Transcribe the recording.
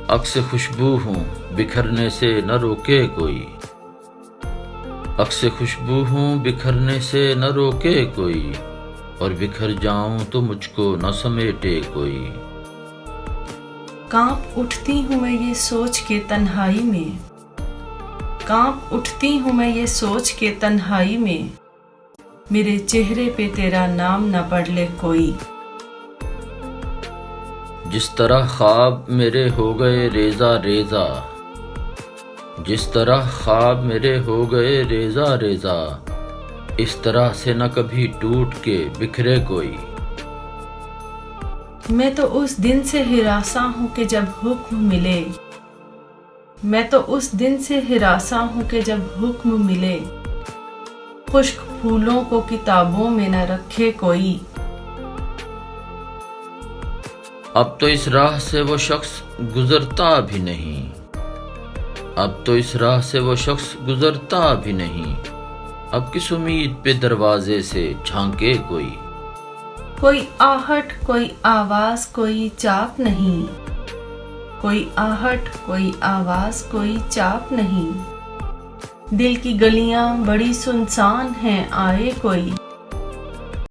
عکس خوشبو ہوں بکھرنے سے نہ روکے کوئی، عکس خوشبو ہوں بکھرنے سے نہ روکے کوئی، اور بکھر جاؤں تو مجھ کو نہ سمیٹے کوئی۔ کانپ اٹھتی ہوں میں یہ سوچ کے تنہائی میں، کانپ اٹھتی ہوں میں یہ سوچ کے تنہائی میں، میرے چہرے پہ تیرا نام نہ پڑھ لے کوئی۔ جس طرح خواب میرے ہو گئے ریزہ ریزہ، جس طرح خواب میرے ہو گئے ریزہ ریزہ، اس طرح سے نہ کبھی ٹوٹ کے بکھرے کوئی۔ میں تو اس دن سے ہراساں ہوں کہ جب حکم ملے، میں تو اس دن سے ہراساں ہوں کہ جب حکم ملے، خشک پھولوں کو کتابوں میں نہ رکھے کوئی۔ اب تو اس راہ سے وہ شخص گزرتا بھی نہیں، اب تو اس راہ سے وہ شخص گزرتا بھی نہیں، اب کس امید پہ دروازے سے جھانکے کوئی۔ کوئی آہٹ کوئی آواز کوئی چاپ نہیں، کوئی آہٹ کوئی آواز کوئی چاپ نہیں، دل کی گلیاں بڑی سنسان ہیں آئے کوئی۔